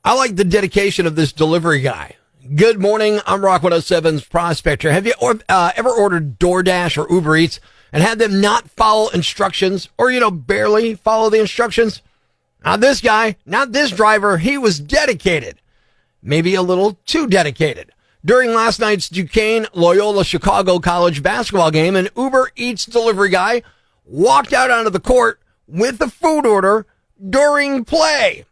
I like the dedication of this delivery guy. Good morning, I'm Rock 107's Prospector. Have you ever ordered DoorDash or Uber Eats and had them not follow instructions or, barely follow the instructions? Not this guy, not this driver. He was dedicated. Maybe a little too dedicated. During last night's Duquesne Loyola Chicago College basketball game, an Uber Eats delivery guy walked out onto the court with a food order during play.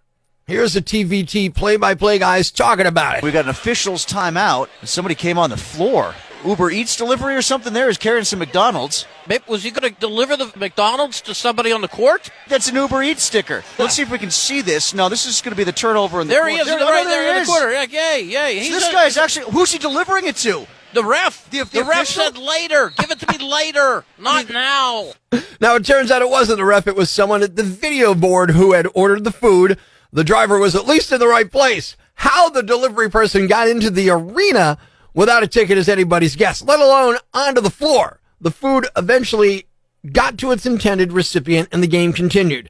Here's the TVT play-by-play guys talking about it. We got an official's timeout, and somebody came on the floor. Uber Eats delivery or something there is carrying some McDonald's. Was he going to deliver the McDonald's to somebody on the court? That's an Uber Eats sticker. Let's see if we can see this. No, this is going to be the turnover in the there court. He is, right there in the corner. Yay. So this guy's actually, who's he delivering it to? The ref. The ref official? said later. Give it to me later, not now. Now, it turns out it wasn't the ref. It was someone at the video board who had ordered the food. The driver was at least in the right place. How the delivery person got into the arena without a ticket is anybody's guess, let alone onto the floor. The food eventually got to its intended recipient and the game continued.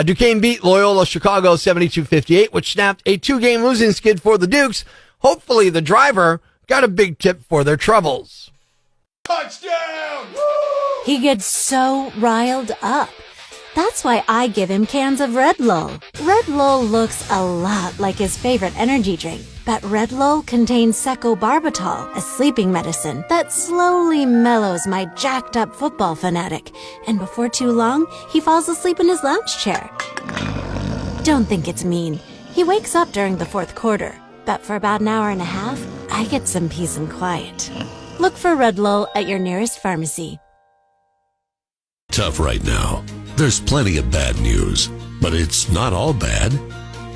Duquesne beat Loyola Chicago 72-58, which snapped a 2-game losing skid for the Dukes. Hopefully the driver got a big tip for their troubles. Touchdown! Woo! He gets so riled up. That's why I give him cans of Red Lull. Red Lull looks a lot like his favorite energy drink, but Red Lull contains secobarbital, a sleeping medicine that slowly mellows my jacked up football fanatic, and before too long, he falls asleep in his lounge chair. Don't think it's mean. He wakes up during the fourth quarter, but for about an hour and a half, I get some peace and quiet. Look for Red Lull at your nearest pharmacy. Tough right now. There's plenty of bad news, but it's not all bad.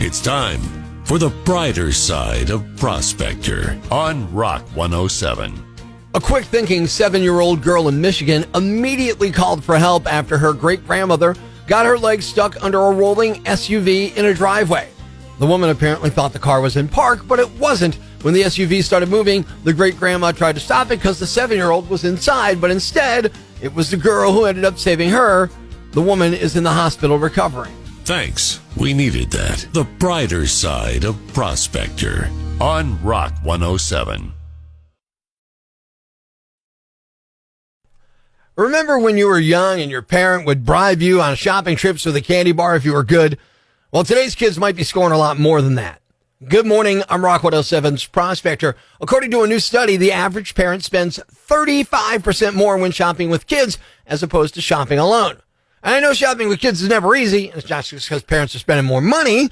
It's time for the brighter side of Prospector on Rock 107. A quick-thinking 7-year-old girl in Michigan immediately called for help after her great-grandmother got her leg stuck under a rolling SUV in a driveway. The woman apparently thought the car was in park, but it wasn't. When the SUV started moving, the great-grandma tried to stop it because the 7-year-old was inside, but instead, it was the girl who ended up saving her. The woman is in the hospital recovering. Thanks. We needed that. The brighter side of Prospector on Rock 107. Remember when you were young and your parent would bribe you on shopping trips with a candy bar if you were good? Well, today's kids might be scoring a lot more than that. Good morning, I'm Rock 107's Prospector. According to a new study, the average parent spends 35% more when shopping with kids as opposed to shopping alone. And I know shopping with kids is never easy, and it's not just because parents are spending more money,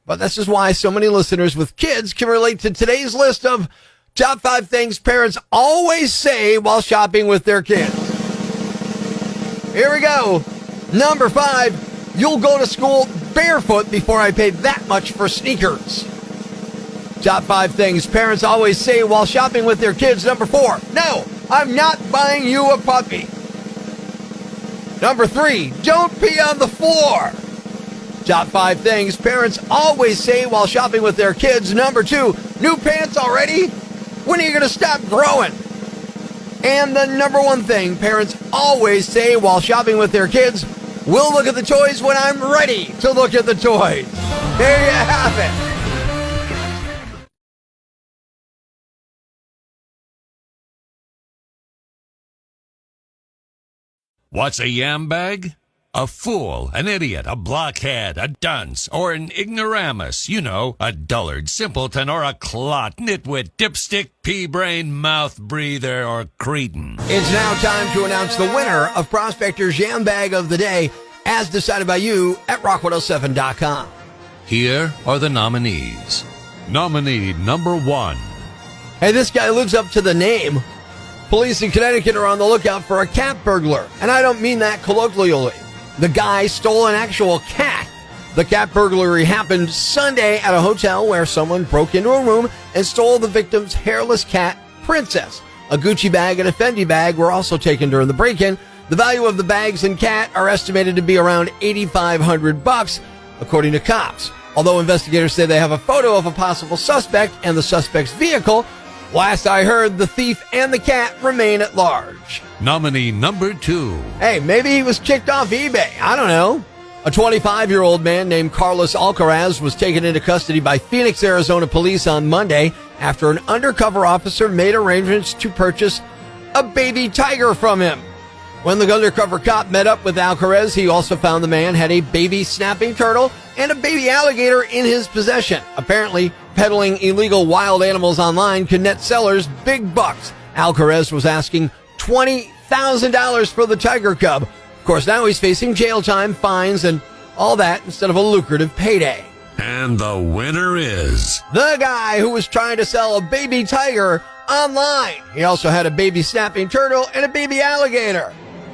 but this is why so many listeners with kids can relate to today's list of top 5 things parents always say while shopping with their kids. Here we go. Number 5, you'll go to school barefoot before I pay that much for sneakers. Top 5 things parents always say while shopping with their kids. Number 4, no, I'm not buying you a puppy. Number 3, don't pee on the floor. Top 5 things parents always say while shopping with their kids. Number 2, new pants already? When are you going to stop growing? And the number 1 thing parents always say while shopping with their kids, we'll look at the toys when I'm ready to look at the toys. There you have it. What's a yam bag? A fool, an idiot, a blockhead, a dunce, or an ignoramus. You know, a dullard, simpleton, or a clot, nitwit, dipstick, pea-brain, mouth breather, or cretin. It's now time to announce the winner of Prospector's Yam Bag of the Day, as decided by you at rock107.com. Here are the nominees. Nominee number 1. Hey, this guy lives up to the name. Police in Connecticut are on the lookout for a cat burglar, and I don't mean that colloquially. The guy stole an actual cat. The cat burglary happened Sunday at a hotel where someone broke into a room and stole the victim's hairless cat, Princess. A Gucci bag and a Fendi bag were also taken during the break-in. The value of the bags and cat are estimated to be around $8,500, according to cops. Although investigators say they have a photo of a possible suspect and the suspect's vehicle, last I heard, the thief and the cat remain at large. Nominee number 2. Hey, maybe he was kicked off eBay. I don't know. A 25-year-old man named Carlos Alcaraz was taken into custody by Phoenix, Arizona police on Monday after an undercover officer made arrangements to purchase a baby tiger from him. When the undercover cop met up with Alcaraz, he also found the man had a baby snapping turtle and a baby alligator in his possession. Apparently, peddling illegal wild animals online can net sellers big bucks. Alcaraz was asking $20,000 for the tiger cub. Of course, now he's facing jail time, fines, and all that instead of a lucrative payday. And the winner is The guy who was trying to sell a baby tiger online. He also had a baby snapping turtle and a baby alligator.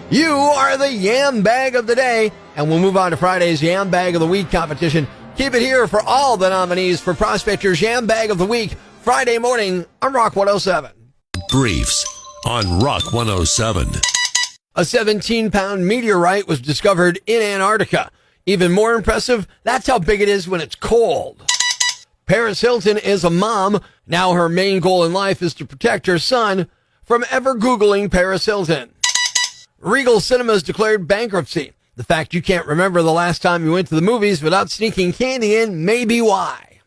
You are the Yam Bag of the Day, and we'll move on to Friday's Yam Bag of the Week competition. Keep it here for all the nominees for Prospector's Yam Bag of the Week, Friday morning on Rock 107. Briefs on Rock 107. A 17-pound meteorite was discovered in Antarctica. Even more impressive, that's how big it is when it's cold. Paris Hilton is a mom. Now her main goal in life is to protect her son from ever Googling Paris Hilton. Regal Cinemas declared bankruptcy. The fact you can't remember the last time you went to the movies without sneaking candy in may be why.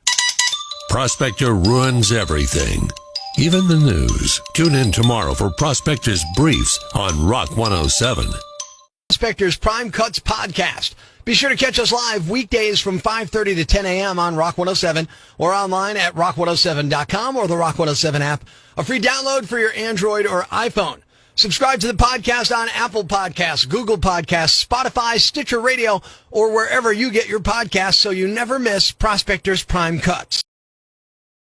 Prospector ruins everything, even the news. Tune in tomorrow for Prospector's Briefs on Rock 107. Prospector's Prime Cuts podcast. Be sure to catch us live weekdays from 5:30 to 10 a.m. on Rock 107 or online at rock107.com or the Rock 107 app. A free download for your Android or iPhone. Subscribe to the podcast on Apple Podcasts, Google Podcasts, Spotify, Stitcher Radio, or wherever you get your podcasts so you never miss Prospector's Prime Cuts.